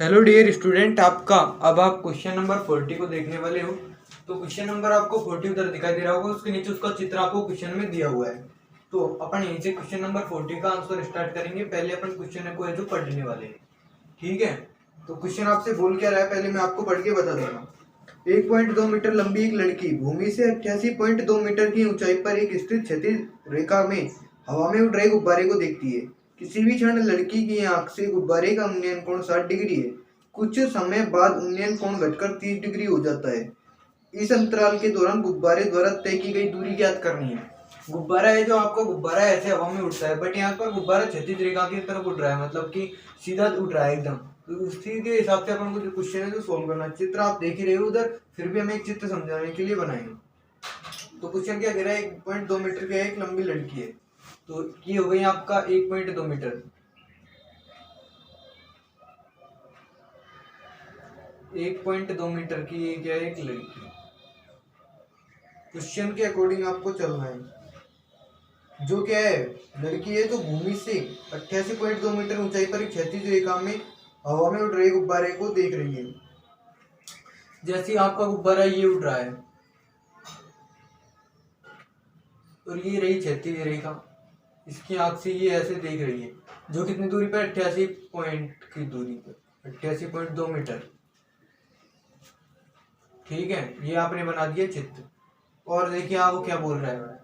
Hello dear student, आपका अब आप क्वेश्चन नंबर 40 को देखने वाले हो। तो क्वेश्चन नंबर आपको 40 उधर दिखाई दे रहा होगा, उसके नीचे उसका चित्र आपको क्वेश्चन में दिया हुआ है। तो अपन यहीं से क्वेश्चन नंबर 40 का आंसर स्टार्ट करेंगे। पहले अपन क्वेश्चन को है जो पढ़ने वाले हैं, ठीक है। तो क्वेश्चन आपसे बोल क्या रहा है, पहले मैं आपको पढ़ के बता दूंगा। 1.2 मीटर लंबी एक लड़की भूमि से 88.2 मीटर की ऊंचाई पर एक स्थित क्षैतिज रेखा में हवा में उड़ रहे गुब्बारे को देखती है। किसी भी क्षण लड़की की आंख से गुब्बारे का उन्नयन कोण 60 डिग्री है। कुछ समय बाद उन्नयन कोण घटकर 30 डिग्री हो जाता है। इस अंतराल के दौरान गुब्बारे द्वारा तय की गई दूरी ज्ञात करनी है। गुब्बारा है जो आपका गुब्बारा ऐसे हवा में उड़ता है, बट यहाँ पर गुब्बारा क्षैतिज रेखा की तरफ उड़ रहा है, मतलब कि सीधा उड़ रहा है एकदम। तो उसी के हिसाब से अपन को जो क्वेश्चन है जो सोल्व करना है। चित्र आप देख ही रहे हो उधर, फिर भी हमें एक चित्र समझाने के लिए बनाएंगे। तो क्वेश्चन क्या कह रहा है, 1.2 मीटर की एक लंबी लड़की है। तो ये हो गई आपका 1.2 मीटर। 1.2 मीटर की ये क्या है, एक लड़की। क्वेश्चन के अकॉर्डिंग आपको चलना है। जो क्या है, लड़की है तो भूमि से 88.2 मीटर ऊंचाई पर एक क्षैतिज रेखा में हवा में उड़ रहे गुब्बारे को देख रही है। जैसे आपका गुब्बारा ये उड़ रहा है और ये रही क्षैतिज रेखा, इसकी आंख से ये ऐसे देख रही है, जो कितनी दूरी पर 88 पॉइंट की दूरी पर, 88.2 मीटर, ठीक है। ये आपने बना दिया चित्र। और देखिए आप वो क्या बोल रहा है,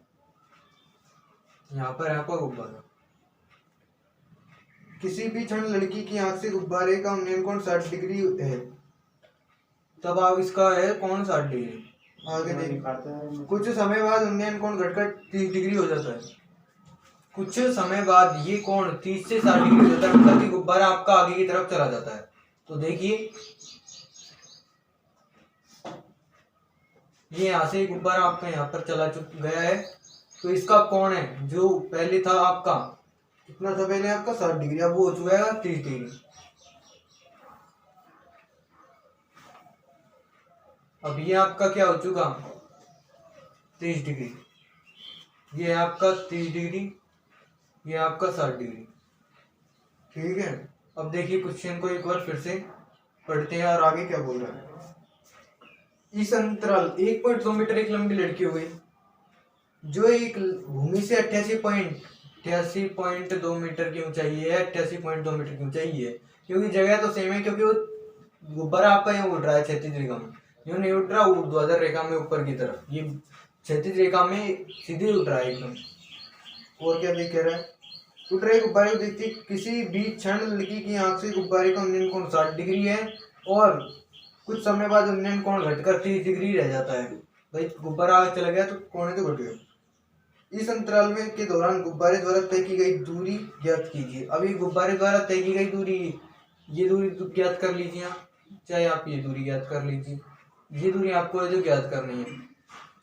यहाँ पर आपका गुब्बारा। किसी भी क्षण लड़की की आंख से गुब्बारे का उन्नयन कोण 60 डिग्री है। तब आप इसका है कोण 60 डिग्री। आगे देखिए, कुछ समय बाद उन्नयन कोण घटकर 30 डिग्री हो जाता है। कुछ समय बाद ये कोण 30 से 60 डिग्री हो जाता है, मतलब कि गुब्बारा आपका आगे की तरफ चला जाता है। तो देखिए ये यहाँ से गुब्बारा आपका यहाँ पर चला गया है। तो इसका कोण है जो पहले था आपका, कितना था पहले आपका 60 डिग्री, अब वो हो चुका है 30 डिग्री। अब ये आपका क्या हो चुका, 30 डिग्री। ये आपका 30 डिग्री, ये आपका 60 डिग्री, ठीक है। अब देखिए क्वेश्चन को एक बार फिर से पढ़ते हैं और आगे क्या बोल रहा है। इस अंतराल 1.2 मीटर एक लंबी लड़की हो गई, जो एक भूमि से 88.2 मीटर की ऊंचाई है। 88.2 मीटर की ऊंचाई है, क्योंकि जगह तो सेम है, क्योंकि वो गुब्बारा आपका यहाँ उड़ रहा है क्षैतिज रेखा में, यूं नहीं उड़ रहा ऊर्ध्वाधर रेखा में ऊपर की तरफ, ये क्षैतिज रेखा में सीधे उड़ रहा है एकदम। और क्या देख रहा है, उड़ रहे गुब्बारे को देखती किसी भी क्षण लड़की की आंख से गुब्बारे का उन्नयन कोण 60 डिग्री है और कुछ समय बाद उन्नयन कोण घटकर 30 डिग्री रह जाता है। भाई गुब्बारा आगे चला गया तो कोण तो घट गया। इस अंतराल में के दौरान गुब्बारे द्वारा तय की गई दूरी ज्ञात कीजिए। अभी गुब्बारे द्वारा तय की गई दूरी, ये दूरी ज्ञात कर लीजिए आप, चाहे आप ये दूरी ज्ञात कर लीजिए। ये दूरी आपको है जो ज्ञात करनी है।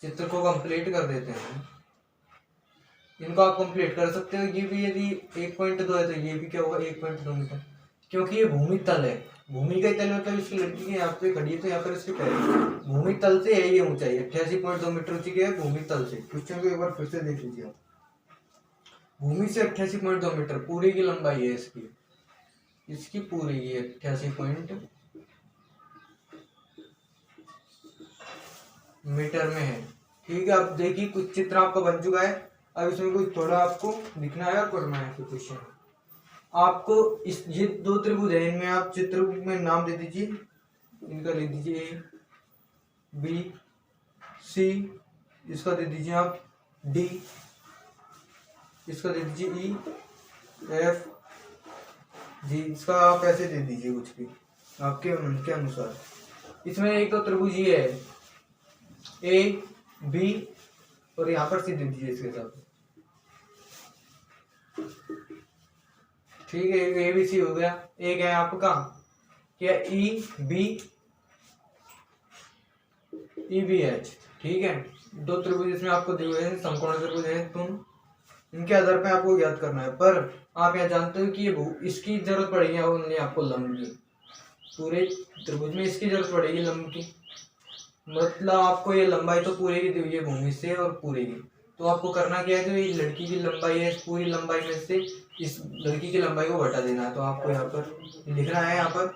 चित्र को कंप्लीट कर देते हैं, इनको आप कंप्लीट कर सकते हो। ये भी यदि 1.2 है तो ये भी क्या होगा 1.2 मीटर, क्योंकि ये भूमि तल है। भूमि का तल मतलब इसकी लड़की के यहाँ पे खड़ी है तो यहाँ पर इसके पैर, भूमि तल से है ये ऊंचाई 88.2 मीटर ऊंची है भूमि तल से। क्वेश्चन को एक बार फिर से देख लीजिए आप। भूमि से 88.2 मीटर पूरी की लंबाई है इसकी, इसकी पूरी ये 88 मीटर में है, ठीक है। अब देखिए कुछ चित्र आपका बन चुका है। अब इसमें कुछ थोड़ा आपको लिखना है और करना है। तो क्वेश्चन आपको इस ये दो त्रिभुज है, इनमें आप चित्र में नाम दे दीजिए। इनका लिख दीजिए ए बी सी, इसका दे दीजिए आप डी, इसका दे दीजिए ई एफ जी, इसका आप ऐसे दे दीजिए कुछ भी आपके मन के अनुसार। इसमें एक तो त्रिभुज ये है ए बी और यहाँ पर सी दे दीजिए इसके साथ, ठीक है। ए बी सी हो गया। एक है आपका क्या ई बी एच, ठीक है। दो त्रिभुज इसमें आपको दिए हुए हैं, समकोण त्रिभुज है तुम, इनके आधार पे आपको ज्ञात करना है। पर आप यहाँ जानते हो कि ये इसकी जरूरत पड़ेगी उन्हें आपको लंब की, पूरे त्रिभुज में इसकी जरूरत पड़ेगी लंब की, मतलब आपको ये लंबाई तो पूरे की दी हुई है भूमि से और पूरे की। तो आपको करना क्या है, जो ये लड़की की लंबाई है इस पूरी लंबाई में से इस लड़की की लंबाई को घटा देना है। तो आपको यहाँ पर लिखना है, यहाँ पर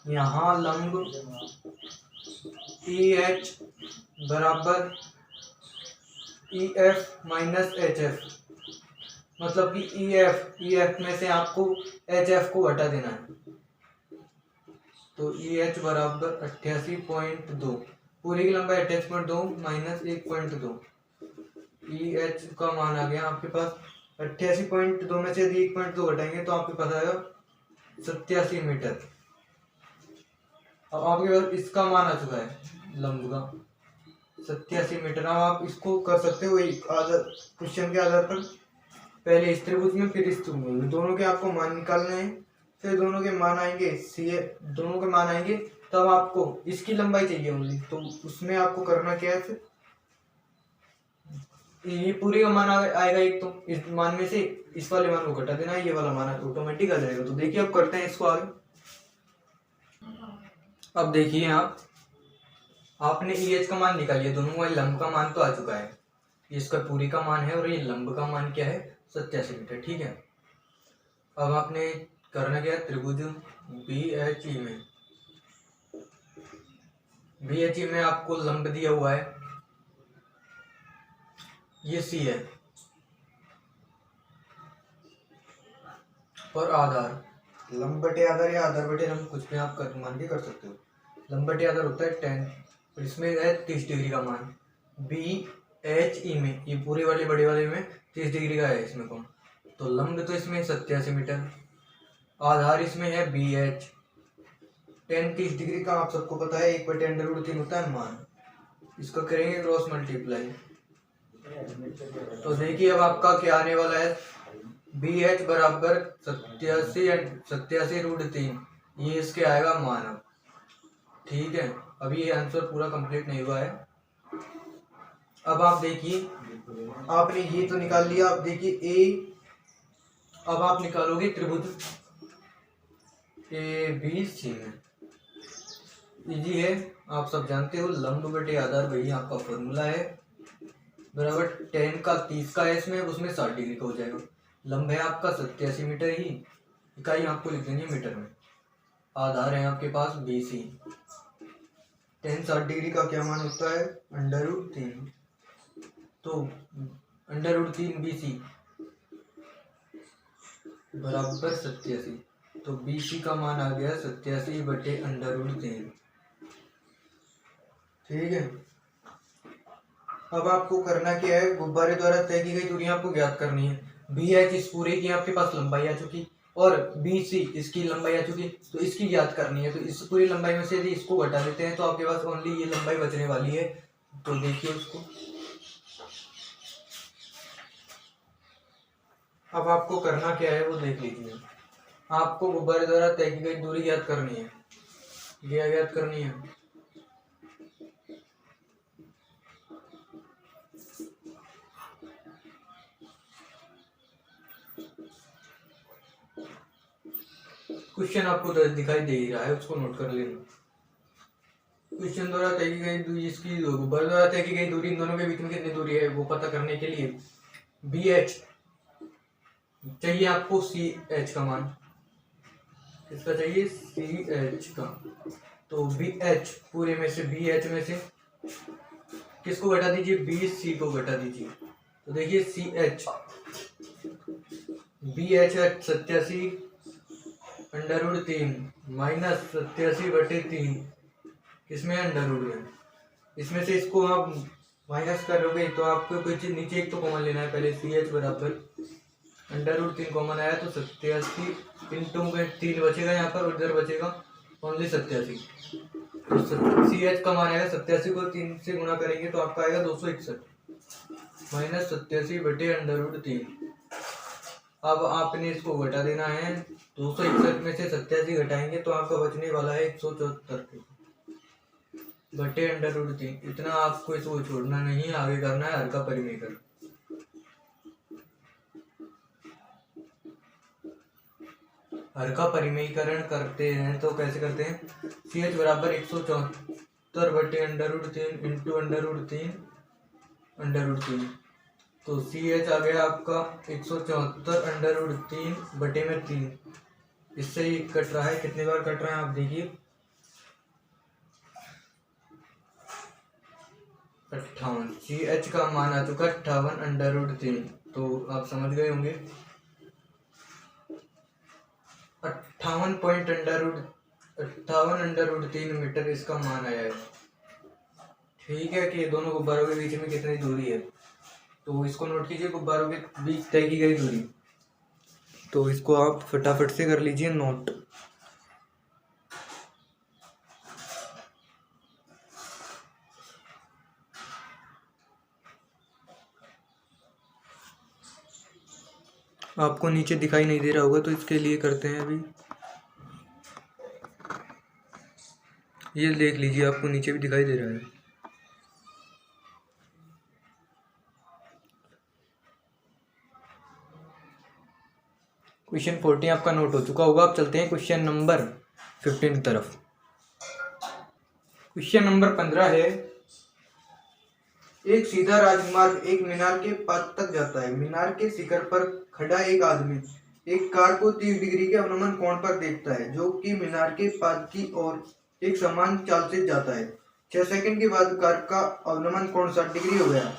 यहाँ लंब ई एच बराबर E F minus H F, मतलब कि ई एफ में से आपको एच एफ को हटा देना है। तो ई एच बराबर 88.2, पूरी की लंबाई 88.2 माइनस 1.2, ई एच का मान आ गया आपके पास 88.2 में से 1.2 हटाएंगे तो आपके पास आएगा 87 मीटर। अब आपके पास इसका मान आ चुका है लंब का 87 मीटर। अब आप इसको कर सकते हो एक आधार क्वेश्चन के आधार पर, पहले इस त्रिभुज में फिर इस त्रिभुज में, दोनों के आपको मान निकालने हैं। फिर दोनों के मान आएंगे दोनों के मान आएंगे तब आपको इसकी लंबाई चाहिए होगी, तो उसमें आपको करना क्या है, फिर ये पूरी का मान आएगा एक, तो इस मान में से इस वाले मान को घटा देना है, ये वाला मान ऑटोमेटिक आ जाएगा। तो देखिए अब करते हैं इसको आगे। अब देखिए आपने ई एच का मान निकालिए, दोनों का लंब का मान तो आ चुका है, इसका पूरी का मान है और ये लंब का मान क्या है 87 मीटर, ठीक है। अब आपने करना क्या है, त्रिभुज बी एच ई में आपको लंब दिया हुआ है, ये सी है, और आधार लंब बटे आधार या आधार बटे लंब कुछ भी आप मान के कर सकते हो। लंब बटे आधार होता है 10, और इसमें है 30 डिग्री का मान। बी एच ई में, ये पूरे वाले बड़े वाले में 30 डिग्री का है इसमें कौन, तो लंब तो इसमें 87 मीटर, आधार इसमें है बी एच। 10-30 डिग्री का आप सबको पता है 1/√3 होता है मान, इसको करेंगे क्रॉस मल्टीप्लाई। तो देखिए अब आपका क्या आने वाला है, बी एच बराबर 87√3, ये इसके आएगा मान। अब ठीक है, अभी ये आंसर पूरा कंप्लीट नहीं हुआ है। अब आप देखिए आपने ये तो निकाल लिया, अब देखिए ए, अब आप निकालोगे त्रिभुज ए बी सी में, इजी है, आप सब जानते हो, लंब बटे आधार वही आपका फॉर्मूला है, बराबर 10 का 30 का है इसमें, उसमें 60 डिग्री का हो जाएगा। लंब है आपका 87 मीटर ही, इकाई आपको लिख देनी है मीटर में। आधार है आपके पास बी सी, 10 60 डिग्री का क्या मान होता है √3, तो √3 बी सी बराबर 87, तो बी सी का मान आ गया 87/√3, ठीक है। अब आपको करना क्या है, गुब्बारे द्वारा तय की गई दूरियां आपको ज्ञात करनी है। बी एच इस पूरे की आपके पास लंबाई आ चुकी, और बी सी इसकी लंबाई आ चुकी, तो इसकी ज्ञात करनी है। तो इस पूरी लंबाई में से यदि इसको घटा देते हैं तो आपके पास ओनली ये लंबाई बचने वाली है। तो देखिए उसको, अब आपको करना क्या है वो देख लीजिए। आपको गुब्बारे द्वारा तय की गई दूरी ज्ञात करनी है, ये ज्ञात करनी है। क्वेश्चन आपको दिखाई दे ही रहा है, उसको नोट कर लेना। क्वेश्चन द्वारा तय की गई दूरी, इसकी गुब्बारे द्वारा तय की गई दूरी, इन दोनों के बीच में कितनी दूरी है वो पता करने के लिए बी एच चाहिए आपको, सी एच का मान, किसका चाहिए, सी एच का। तो बी एच पूरे में से, बी एच में से किसको घटा दीजिए, बी सी को घटा दीजिए। तो देखिए सी एच, बी एच है 87√3 माइनस 87/3, किसमें अंडर है, इसमें से इसको आप माइनस करोगे तो आपको कुछ नीचे एक तो कॉमन लेना है पहले। सी एच बराबर √3 कॉमन आया तो 87 इंटू 3 बचेगा यहाँ पर, उधर बचेगा ओनली 87। तो सी एच का मान आएगा 87 को 3 से गुणा करेंगे तो आपका आएगा 261 माइनस 87/√3। अब आपने इसको घटा देना है, 261 में से 87 घटाएंगे तो आपका बचने वाला है 174/√3। इतना आपको इसको छोड़ना नहीं है, आगे करना है हर का परिमेयकरण। हर का परिमेयकरण करते हैं तो कैसे करते हैं, सी एच बराबर 174/√3 इंटू √3, तो सी एच आ गया आपका 174/3/3। इससे ही कट रहा है, कितने बार कट रहा है आप देखिए, 58, सी एच का मान आ चुका 58√3। तो आप समझ गए होंगे 58.√3 मीटर इसका मान आया है। ठीक है कि दोनों गुब्बारों के बीच में कितनी दूरी है, तो इसको नोट कीजिए, गुब्बारों के बीच तय की गई दूरी। तो इसको आप फटाफट से कर लीजिए नोट। आपको नीचे दिखाई नहीं दे रहा होगा तो इसके लिए करते हैं अभी, ये देख लीजिए, आपको नीचे भी दिखाई दे रहा है। क्वेश्चन 14 आपका नोट हो चुका होगा। अब चलते हैं क्वेश्चन नंबर 15 की तरफ। क्वेश्चन नंबर 15 है, एक सीधा राजमार्ग एक मीनार के पास तक जाता है। मीनार के शिखर पर खड़ा एक आदमी एक कार को 30 डिग्री के अवनमन कोण पर देखता है, जो कि मीनार के पाद की ओर एक समान चाल से जाता है। 6 सेकंड के बाद कार का अवनमन कोण 60 डिग्री हो गया।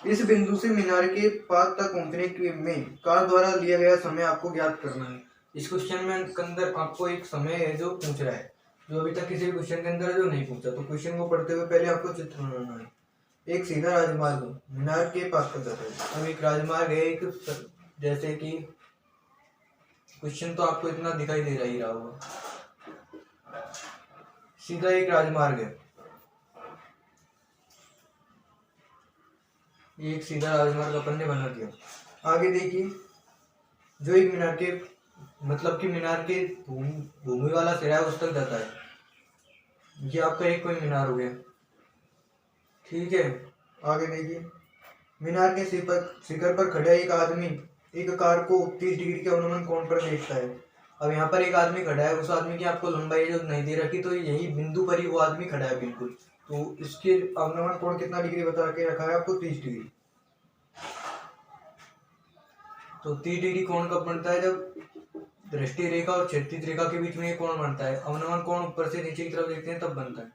इस बिंदु से मीनार के पाद तक पहुंचने में कार द्वारा लिया गया समय आपको ज्ञात करना है। इस क्वेश्चन में अंदर आपको एक समय है जो पूछ रहा है, जो अभी तक किसी क्वेश्चन के अंदर जो नहीं पूछा। तो क्वेश्चन को पढ़ते हुए पहले आपको चित्र बनाना है। एक सीधा राजमार्ग मीनार के पास तक जाता है। अब एक राजमार्ग है, एक जैसे कि क्वेश्चन तो आपको इतना दिखाई दे रहा ही रहा होगा, सीधा एक राजमार्ग है, ये एक सीधा राजमार्ग अपन ने बना दिया। आगे देखिए, जो एक मीनार के मतलब कि मीनार के भूमि वाला सिरा है उस तक जाता है। ये आपका एक कोई मीनार हो गया। ठीक है, आगे देखिए, मीनार के शिखर पर खड़ा एक आदमी एक कार को 30 डिग्री के अवनमन कोण पर देखता है। अब यहाँ पर एक आदमी खड़ा है, उस आदमी की आपको लंबाई जो नहीं दे रखी, तो यही बिंदु पर ही वो आदमी खड़ा है बिल्कुल। तो इसके अवनमन कोण कितना डिग्री बता के रखा है आपको, 30 डिग्री। तो 30 डिग्री कोण कब बनता है, जब दृष्टि रेखा और क्षैतिज रेखा के बीच में ये कोण बनता है। अवनमन कोण ऊपर से नीचे की तरफ देखते हैं तब बनता है।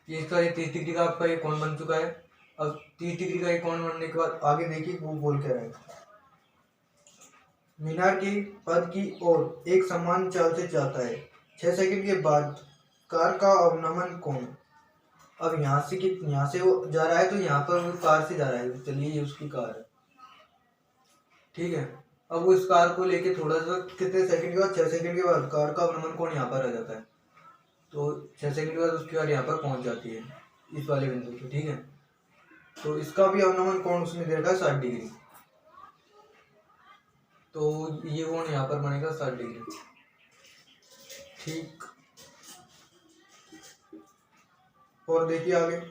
ये 30 डिग्री का आपका ये कोण बन चुका है। अब 30 डिग्री का ये कोण बनने के बाद आगे देखिए वो बोल क्या रहा है, मीनार की पद की ओर एक समान चाल से जाता है। 6 सेकंड के बाद कार का अवनमन कोण। अब यहाँ से वो जा रहा है, तो यहाँ पर वो कार से जा रहा है, चलिए ये उसकी कार है। ठीक है, अब वो इस कार को लेके थोड़ा सा कितने सेकंड के बाद, 6 सेकंड के बाद कार का अवनमन कोण यहाँ पर आ जाता है। तो 6 सेकंड के बाद उसकी कार यहाँ पर पहुंच जाती है इस वाले बिंदु पे। ठीक है, तो इसका भी अवनमन कोण उसने दे रखा है 60 डिग्री। तो ये कोण यहाँ पर बनेगा 60 डिग्री। ठीक, और देखिए आगे,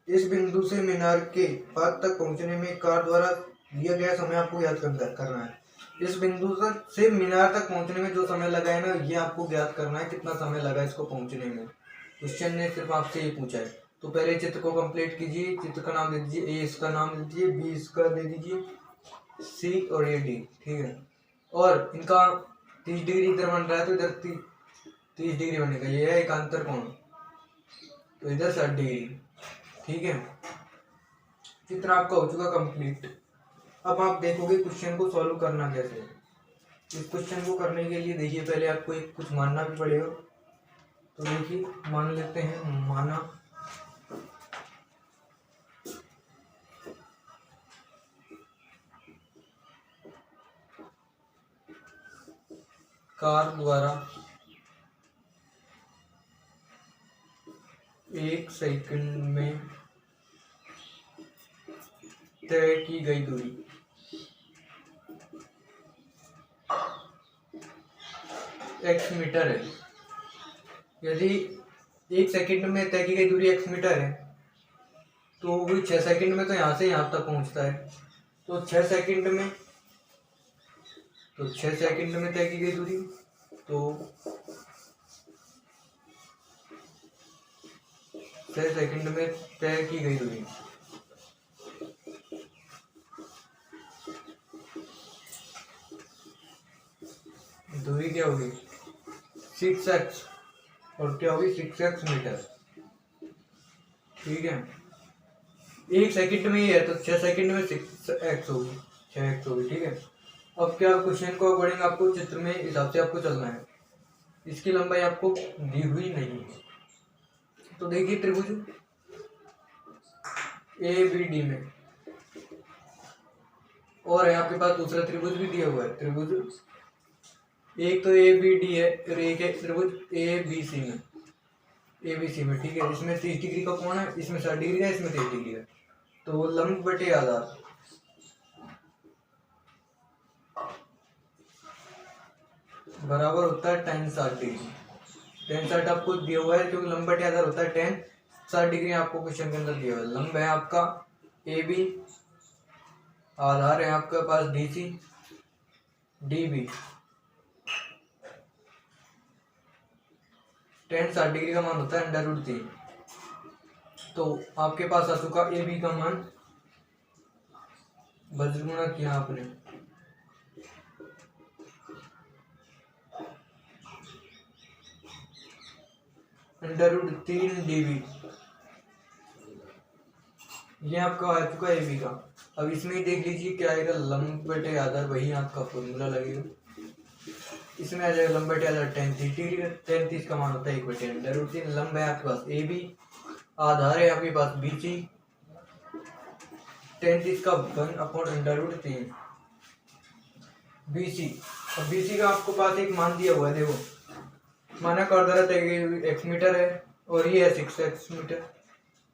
इस बिंदु से मीनार के पाद तक पहुंचने में कार द्वारा लिया गया समय आपको ज्ञात करना है। इस बिंदु से मीनार तक पहुंचने में जो समय लगा है ना, ये आपको ज्ञात करना है कितना समय लगा इसको पहुंचने में। क्वेश्चन ने सिर्फ आपसे ये पूछा है। तो पहले चित्र को कंप्लीट कीजिए। चित्र का नाम दे दीजिए, ए इसका नाम दे दीजिए, बी इसका दे दीजिए, सी और ये डी। ठीक है, और इनका 30 डिग्री इधर बन रहा है, तो इधर 30 डिग्री बनेगा। ये है एकांतर कोण, तो इधर 60 डिग्री। ठीक है, चित्र आपका हो चुका कंप्लीट। अब आप देखोगे क्वेश्चन को सॉल्व करना कैसे है। इस क्वेश्चन को करने के लिए देखिए पहले आपको एक कुछ मानना भी पड़ेगा। तो देखिए मान लेते हैं, माना कार द्वारा 1 सेकंड में तय की गई दूरी x मीटर है। यदि 1 सेकंड में तय की गई दूरी x मीटर है, तो वो 6 सेकंड में तो यहाँ से यहाँ तक पहुँचता है। तो 6 सेकंड में तय की गई दूरी, तो 6 सेकंड में तय की गई दूरी क्या होगी 6x, और क्या होगी 6x मीटर। ठीक है, 1 सेकंड में ही है तो 6 सेकंड में 6x होगी, 6x होगी। ठीक है, अब क्या क्वेश्चन को अकॉर्डिंग आपको चित्र में हिसाब से आपको चलना है। इसकी लंबाई आपको दी हुई नहीं है, तो देखिए त्रिभुज ABD में, और है आपके पास दूसरा त्रिभुज भी दिया हुआ है। त्रिभुज एक तो ABD है और एक है त्रिभुज ABC में, ABC में। ठीक है, इसमें 30 डिग्री का कोण है, इसमें 60 डिग्री है, इसमें 30 डिग्री है। तो लंब बटे आधार बराबर होता है tan 60 डिग्री। tan 60 आपको दिया हुआ है क्योंकि लंब बटे आधार होता है tan 60 डिग्री, आपको क्वेश्चन के अंदर दिया हुआ है। लंब है आपका AB, आधार है आपके पास DC DB। tan 60 डिग्री का मान होता है √3। तो आपके पास आ चुका AB का मान, वज्र गुणा किया आपने, √3 dB, ये आपका आ चुका AB का। अब इसमें ही देख लीजिए क्या आएगा, लंब बटे आधार, वही आपका फॉर्मूला लगेगा। इसमें आ जाएगा लंब बटे आधार tan 30 डिग्री, tan 30 का मान होता है 1/√3। लंब है आपके पास AB, आधार है आपके पास BC, tan 30 का 1/√3 BC। अब BC का आपको पास एक मान दिया हुआ है, देखो माना कर दे रहा है x मीटर है और ये है 6x मीटर,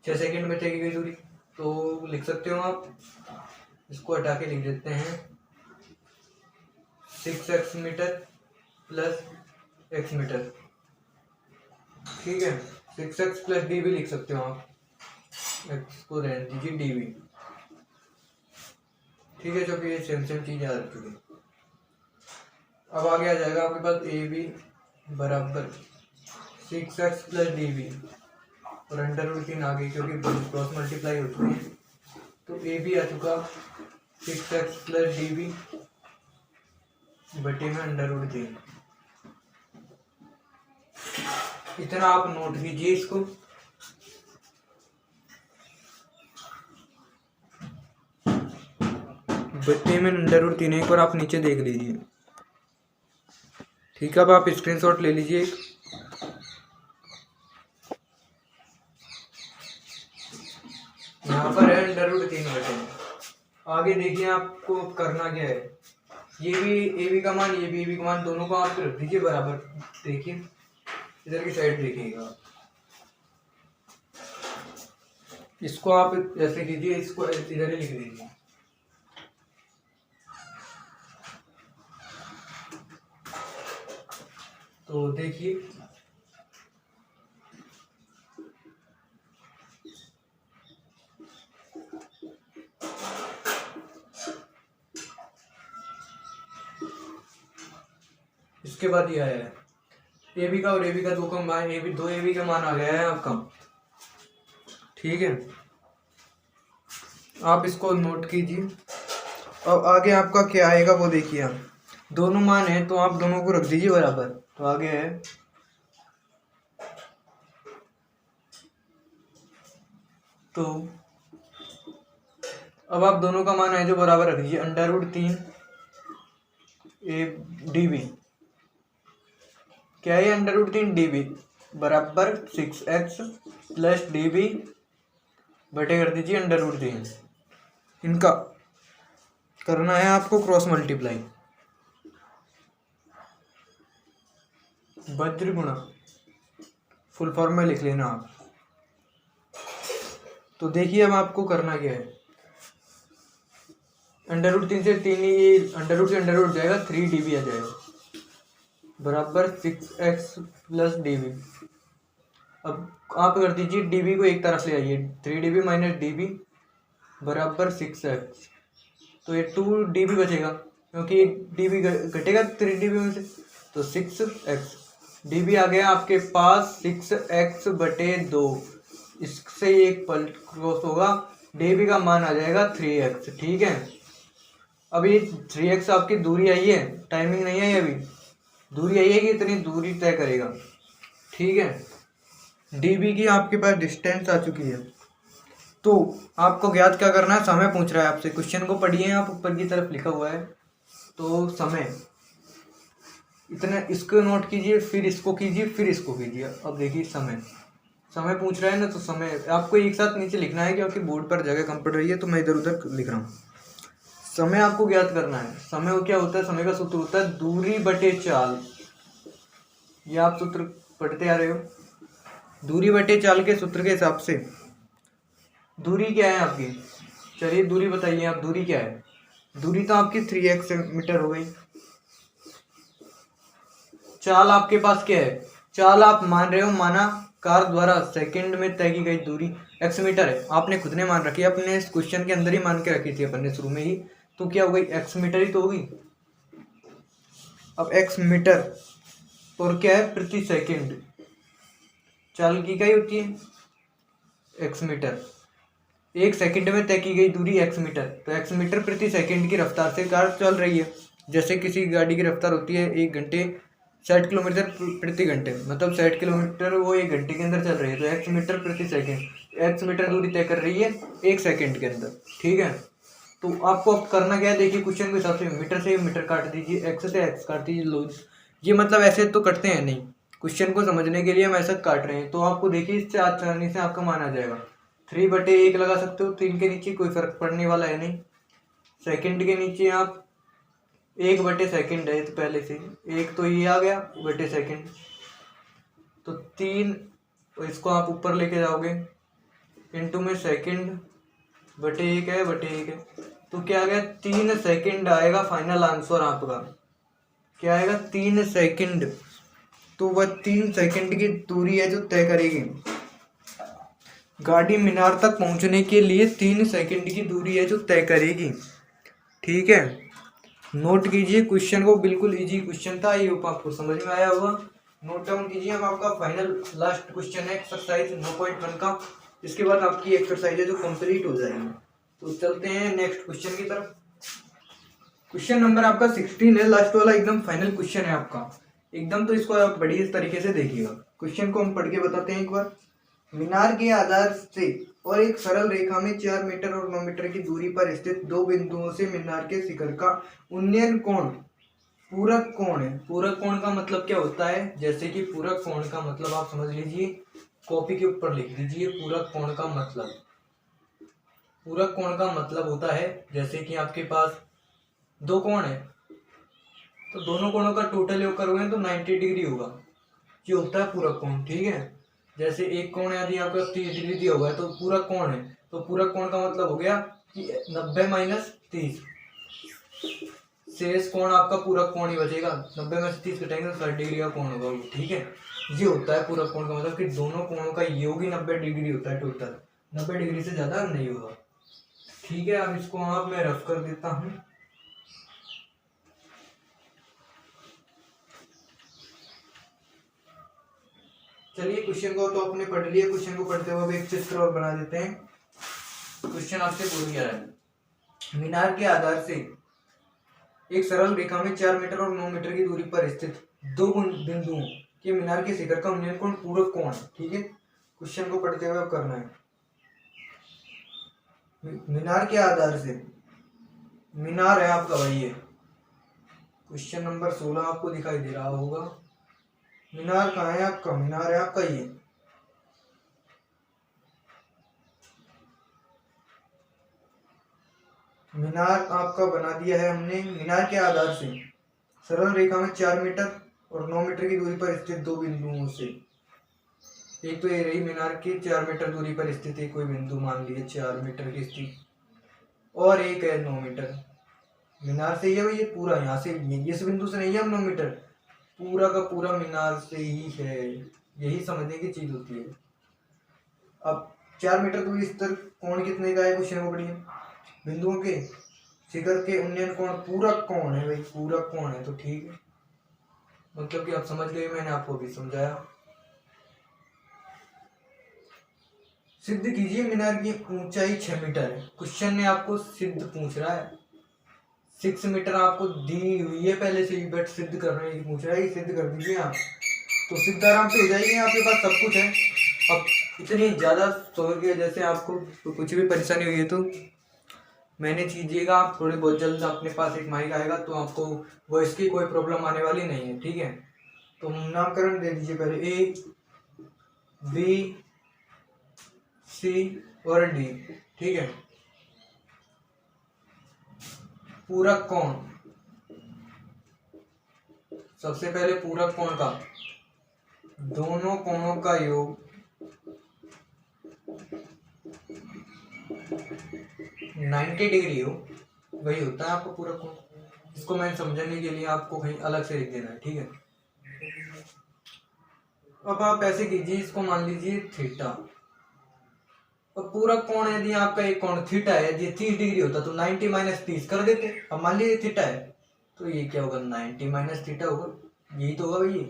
6 सेकंड में तय की गई दूरी। तो लिख सकते हो आप, इसको हटा के लिख देते हैं 6x metre plus x metre. ठीक है, 6x प्लस dB लिख सकते हो आप, x को रहने दीजिए dB। ठीक है, क्योंकि ये सेम चीज याद रखिए। अब आगे आ जाएगा आपके पास AB बराबर 6x प्लस dB और √3 आगे क्योंकि क्रॉस मल्टीप्लाई होती है। तो AB आ चुका 6x प्लस dB बटे में √3। इतना आप नोट कीजिए इसको। बटे में √3 एक बार आप नीचे देख लीजिए। ठीक है, अब आप स्क्रीनशॉट ले लीजिए। यहाँ पर है √3 बटे। आगे देखिए आपको करना क्या है, ये भी AB का मान, ये भी AB का मान, दोनों को आप रख दीजिए बराबर। देखिए इधर की साइड देखिएगा, इसको आप ऐसे कीजिए, इसको इधर ही लिख दीजिए। तो देखिए इसके बाद ये आया है AB का और AB का दो का मान, दो AB का मान आ गया है आपका। ठीक है, आप इसको नोट कीजिए। अब आगे आपका क्या आएगा वो देखिए, आप दोनों मान है तो आप दोनों को रख दीजिए बराबर। तो आगे है तो अब आप दोनों का मान है जो बराबर रख दीजिए, √3 dB। क्या है √3 dB बराबर 6x प्लस dB बटे कर दीजिए √3। इनका करना है आपको क्रॉस मल्टीप्लाई, वज्र गुणा, फुल फॉर्म में लिख लेना आप। तो देखिए अब आपको करना क्या है, √3 से 3 ही √ से √ जाएगा, 3 dB आ जाएगा बराबर 6x प्लस dB। अब आप कर दीजिए dB को एक तरफ ले आइए, 3 dB माइनस dB बराबर 6x। तो ये 2 dB बचेगा क्योंकि dB घटेगा 3 dB में से, तो 6x dB आ गया आपके पास 6x बटे 2। इससे एक पलट क्रॉस होगा, dB का मान आ जाएगा 3x। ठीक है, अभी 3x आपकी दूरी आई है, टाइमिंग नहीं है, अभी दूरी आई है कि इतनी दूरी तय करेगा। ठीक है, dB की आपके पास डिस्टेंस आ चुकी है, तो आपको ज्ञात क्या करना है, समय पूछ रहा है आपसे। क्वेश्चन को पढ़िए, आप ऊपर की तरफ लिखा हुआ है। तो समय इतना, इसको नोट कीजिए, फिर इसको कीजिए, फिर इसको कीजिए। अब देखिए समय, समय पूछ रहा है ना, तो समय आपको एक साथ नीचे लिखना है क्योंकि बोर्ड पर जगह कम पड़ रही है तो मैं इधर उधर लिख रहा हूँ। समय आपको ज्ञात करना है। समय क्या होता है, समय का सूत्र होता है दूरी बटे चाल। ये आप सूत्र पढ़ते आ रहे हो। दूरी बटे चाल के सूत्र के हिसाब से दूरी क्या है आपकी, चलिए दूरी बताइए आप, दूरी क्या है। दूरी तो आपकी 3x मीटर हो गई। चाल आपके पास क्या है, चाल आप मान रहे हो, माना कार द्वारा सेकंड में तय की गई दूरी x मीटर है। आपने खुद ने मान रखी है, अपने इस क्वेश्चन के अंदर ही मान के रखी थी अपन ने शुरू में ही। तो क्या हो गई, x मीटर ही तो होगी। अब x मीटर और क्या है, प्रति सेकंड। चाल की इकाई होती है x मीटर। एक सेकंड में तय की गई दूरी x मीटर, तो x मीटर प्रति सेकंड की रफ्तार से कार चल रही है। जैसे किसी गाड़ी की रफ्तार होती है 1 घंटे 60 किलोमीटर प्रति घंटे, मतलब 60 किलोमीटर वो 1 घंटे के अंदर चल रही है। तो x मीटर प्रति सेकंड, x मीटर दूरी तय कर रही है 1 सेकंड के अंदर, ठीक है। तो आपको अब करना क्या है, देखिए क्वेश्चन के हिसाब से मीटर से मीटर काट दीजिए, x से x काट दीजिए। लो, ये मतलब ऐसे तो कटते हैं नहीं, क्वेश्चन को समझने के लिए हम ऐसा काट रहे हैं। तो आपको देखिए इससे आसानी से आपका मान आ जाएगा। 3/1 लगा सकते हो, 3 के नीचे कोई फर्क पड़ने वाला है नहीं। सेकंड के नीचे आप 1/सेकंड है तो पहले से एक तो ये आ गया बटे सेकंड, तो 3, इसको आप ऊपर लेके जाओगे इंटू में सेकंड बटे 1 है, बटे 1 है, तो क्या आ गया 3 सेकंड आएगा फाइनल आंसर आपका। क्या आएगा, 3 सेकंड। तो वह 3 सेकंड की दूरी है जो तय करेगी। गाड़ी मीनार तक पहुंचने के लिए 3 सेकंड की दूरी है जो तय करेगी, ठीक है। नोट कीजिए क्वेश्चन को, बिल्कुल इजी क्वेश्चन था, ये आपको समझ में आया होगा। नोट डाउन कीजिए। अब आपका फाइनल लास्ट क्वेश्चन है एक्सरसाइज 9.1 का। इसके बाद आपकी एक्सरसाइज है जो कंप्लीट हो जाएगी। तो चलते हैं नेक्स्ट क्वेश्चन की तरफ। क्वेश्चन नंबर आपका 16 है, लास्ट वाला एकदम फाइनल क्वेश्चन है आपका एकदम। तो इसको आप बढ़िया तरीके से देखिएगा। क्वेश्चन को हम पढ़ के बताते हैं एक बार। मीनार के आधार से और एक सरल रेखा में 4 मीटर और 9 मीटर की दूरी पर स्थित 2 बिंदुओं से मीनार के शिखर का उन्नयन कोण पूरक कोण है। पूरक कोण का मतलब क्या होता है, जैसे कि पूरक कोण का मतलब आप समझ लीजिए, कॉपी के ऊपर लिख दीजिए। पूरक कोण का मतलब, पूरक कोण का मतलब होता है जैसे कि आपके पास 2 कोण है, तो दोनों कोणों का टोटल योग करोगे तो 90 डिग्री होगा। ये होता है पूरक कोण, ठीक है। जैसे एक कोण यदि आपका 30 डिग्री दिया हुआ है तो पूरक कोण है, तो पूरक कोण का मतलब हो गया कि 90 - 30, शेष कोण आपका पूरक कोण ही बचेगा। 90 में से 30 घटाएंगे तो 60 डिग्री का कोण होगा, ठीक है। ये होता है पूरक कोण का मतलब कि दोनों कोणों का योग ही 90 डिग्री होता है टोटल, 90 डिग्री से ज्यादा नहीं होगा, ठीक है। अब इसको आप मैं रफ कर देता हूँ। चलिए क्वेश्चन को तो आपने पढ़ लिया, क्वेश्चन को पढ़ते हुए एक चित्र और बना देते हैं। क्वेश्चन आपसे पूछ गया है, मीनार के आधार से एक सरल रेखा में 4 मीटर और 9 मीटर की दूरी पर स्थित 2 बिंदुओं के मीनार के शिखर का उन्नयन कोण पूरक कोण है, ठीक है। क्वेश्चन को पढ़ते हुए अब करना है। मीनार के आधार से, मीनार है आपका भाई ये, क्वेश्चन नंबर 16 आपको दिखाई दे रहा होगा। मीनार कहाँ है आपका, मीनार है आपका ये, मीनार आपका बना दिया है हमने। मीनार के आधार से सरल रेखा में 4 मीटर और 9 मीटर की दूरी पर स्थित 2 बिंदुओं से, एक तो ये रही मीनार की 4 मीटर दूरी पर स्थित एक कोई बिंदु मान लिए 4 मीटर की स्थिति, और एक है 9 मीटर। मीनार से ये ये पूरा यहाँ से, इस बिंदु से नहीं है 9 मीटर, पूरा का पूरा मीनार से ही है, यही समझने की चीज होती है। अब 4 मीटर दूरी स्तर कोण कितने का है, क्वेश्चन को पढ़िए। बिंदुओं के शिखर के उन्नयन कोण पूरक कोण है भाई, पूरक कोण है, तो ठीक है, मतलब कि आप समझ गए, मैंने आपको भी समझाया। सिद्ध कीजिए मीनार की ऊंचाई 6 मीटर है। क्वेश्चन ने आपको सिद्ध पूछ रहा है, 6 मीटर आपको दी हुई है पहले से ही, बट सिद्ध करने की पूछ रहा है, सिद्ध कर दीजिए आप, तो सिद्ध आराम से हो जाएगी, आपके पास सब कुछ है। अब इतनी ज़्यादा शोर की वजह से आपको कुछ भी परेशानी हुई है तो मैनेज कीजिएगा। आप थोड़ी बहुत जल्द अपने पास एक माइक आएगा तो आपको वॉइस की कोई प्रॉब्लम आने वाली नहीं है, ठीक है। तो नामकरण दे दीजिए पहले ए बी सी और डी, ठीक है। पूरक कोण, सबसे पहले पूरक कोण का दोनों कोणों का योग 90 डिग्री हो, वही होता है आपको पूरक कोण। इसको मैं समझने के लिए आपको कहीं अलग से लिख देना है, ठीक है। अब आप ऐसे कीजिए, इसको मान लीजिए थीटा। अब पूरक कोण यदि आपका एक कोण थीटा है, यदि 30 डिग्री होता तो 90 माइनस 30 कर देते। अब मान लीजिए थीटा है तो ये क्या होगा, 90 माइनस थीटा होगा, यही तो होगा भैया।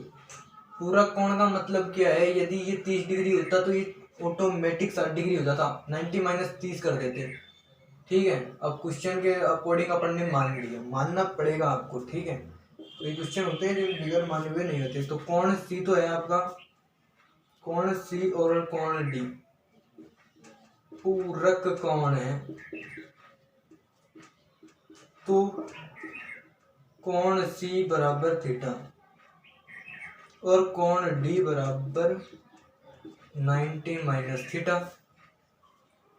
पूरक कोण का मतलब क्या है, यदि ये 30 डिग्री होता तो ये ऑटोमेटिक 60 डिग्री हो जाता, 90 माइनस 30 कर देते, ठीक है। अब क्वेश्चन के अकॉर्डिंग अपन ने मान लिया, मानना पड़ेगा आपको, ठीक है। तो ये क्वेश्चन होते हैं जो बिगर माने हुए नहीं होते। तो कोण सी तो है आपका, कोण सी और कोण डी पूरक कोण है, तो कोण सी बराबर थीटा और कोण डी बराबर 90 माइनस थीटा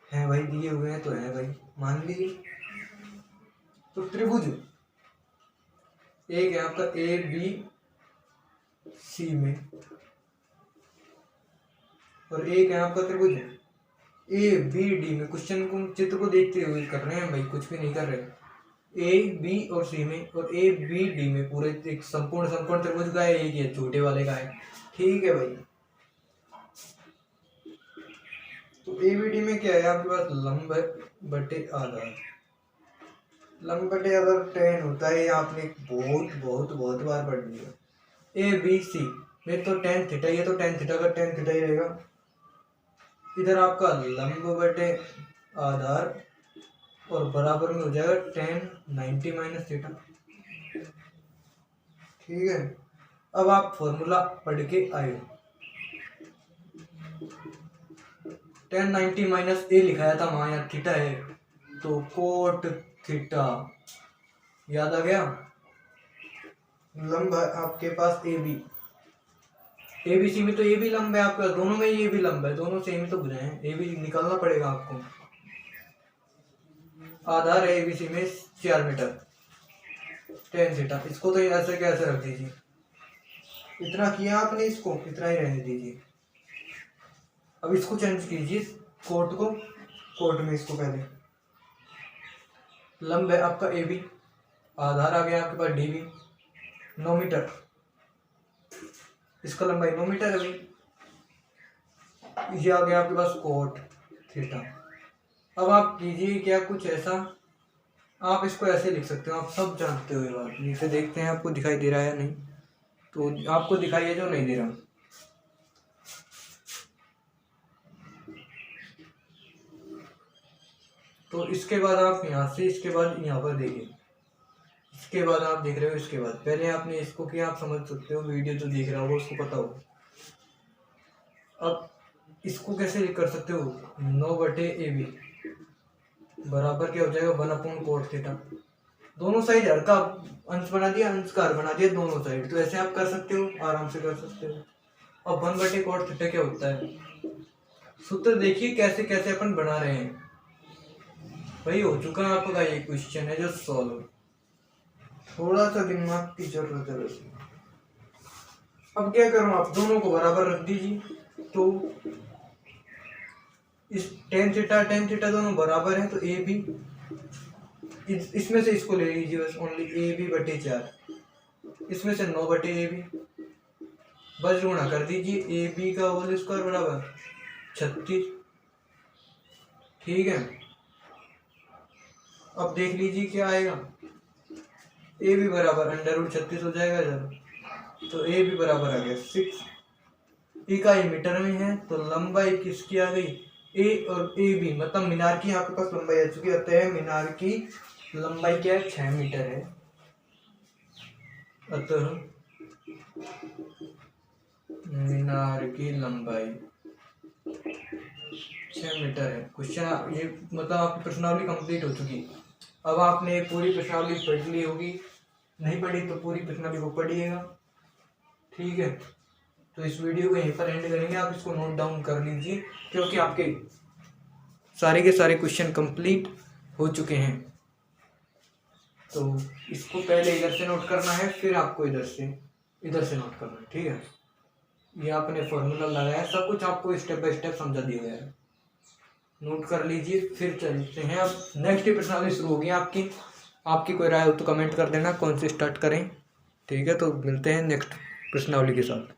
है भाई, दिए हुए हैं तो है भाई, मान लीजिए। तो त्रिभुज एक है आपका ए बी सी में और एक है आपका त्रिभुज ए बी डी में। क्वेश्चन को चित्र को देखते हुए कर रहे हैं भाई, कुछ भी नहीं कर रहे। ए बी और सी में और ए बी डी में पूरे एक संपूर्ण त्रिभुज का है, एक ये छोटे वाले का है, ठीक है भाई। तो ए बी डी में क्या है आपके पास, लंब बटे आधार। लंब बटे आधार tan होता है, आपने बहुत बार पढ़ लिया। ए बी सी में तो tan थीटा, ये तो tan थीटा का tan थीटा ही रहेगा। इधर आपका लंब बटे आधार और बराबर में हो जाएगा tan 90 माइनस थीटा, ठीक है। अब आप फॉर्मूला पढ़ के आए, tan 90 माइनस ए लिखाया था वहां, यार थीटा है तो कोट थीटा, याद आ गया। लंब है आपके पास ए बी सी में, तो ए भी लंब है आपका, दोनों में ये भी लंब है, दोनों सेम ही तो बुझे हैं, ए बी निकालना पड़ेगा आपको। आधार है ए बी सी में 4 मीटर, tan थीटा, इसको तो ऐसे कैसे रख दीजिए, इतना किया आपने, इसको इतना ही रहने दीजिए। अब इसको चेंज कीजिए, कोट को कोट में, इसको पहले लंब है आपका ए बी, आधार आ गया आपके पास डी बी 9 मीटर, इसका लंबाई 9 मीटर है भाई। ये आ गया आपके पास कोट थीटा। अब आप कीजिए क्या, कुछ ऐसा, आप इसको ऐसे लिख सकते हो, आप सब जानते हो ये बात। नीचे देखते हैं आपको दिखाई दे रहा है या नहीं, तो आपको दिखाई है जो नहीं दे रहा। तो इसके बाद आप यहाँ से, इसके बाद यहाँ पर देखिए, इसके बाद आप देख रहे हो, इसके बाद पहले आपने इसको किया, आप समझ सकते हो, वीडियो जो देख रहा होगा उसको पता होगा। अब इसको कैसे कर सकते हो, 9 बटे ए बी बराबर क्या हो जाएगा 1/कोट थीटा। दोनों साइड हर का अंश बना दिया, अंश का हर बना दिया दोनों साइड, तो ऐसे आप कर सकते हो, आराम से कर सकते हो। अब 1/कोट थीटा क्या होता है, सूत्र देखिए कैसे कैसे अपन बना रहे हैं भाई। हो चुका है आपका ये क्वेश्चन है जो सॉल्व, थोड़ा सा दिमाग की जरूरत है बस। अब क्या करूं, आप दोनों को बराबर रख दीजिए, तो इस tan थीटा दोनों बराबर है, तो ए बी इसमें से इसको ले लीजिए बस, ओनली ए बी बटे 4, इसमें से 9 बटे ए बी, बस गुणा कर दीजिए, ए बी का होल स्क्वायर बराबर 36, ठीक है। अब देख लीजिए क्या आएगा, ए बी बराबर √36 हो जाएगा इधर, तो ए बी बराबर आ गया 6। इकाई मीटर में है तो लंबाई किसकी आ गई, ए और ए बी, मतलब मीनार की आपके पास लंबाई आ चुकी है। मीनार की लंबाई क्या है, 6 मीटर है। अतः मीनार की लंबाई 6 मीटर है क्वेश्चन। ये मतलब आपकी प्रश्नावली कंप्लीट हो चुकी। अब आपने पूरी प्रश्नावली पढ़ ली होगी, नहीं पढ़ी तो पूरी प्रश्नावली को पढ़िएगा, ठीक है। तो इस वीडियो को यहीं पर एंड करेंगे, आप इसको नोट डाउन कर लीजिए क्योंकि आपके सारे के सारे क्वेश्चन कंप्लीट हो चुके हैं। तो इसको पहले इधर से नोट करना है, फिर आपको इधर से नोट करना है, ठीक है। ये आपने फॉर्मूला लगाया, सब कुछ आपको स्टेप बाय स्टेप समझा दिया गया है, नोट कर लीजिए। फिर चलते हैं, अब नेक्स्ट प्रश्नावली शुरू होगी आपकी कोई राय हो तो कमेंट कर देना कौन से स्टार्ट करें, ठीक है। तो मिलते हैं नेक्स्ट प्रश्नावली के साथ।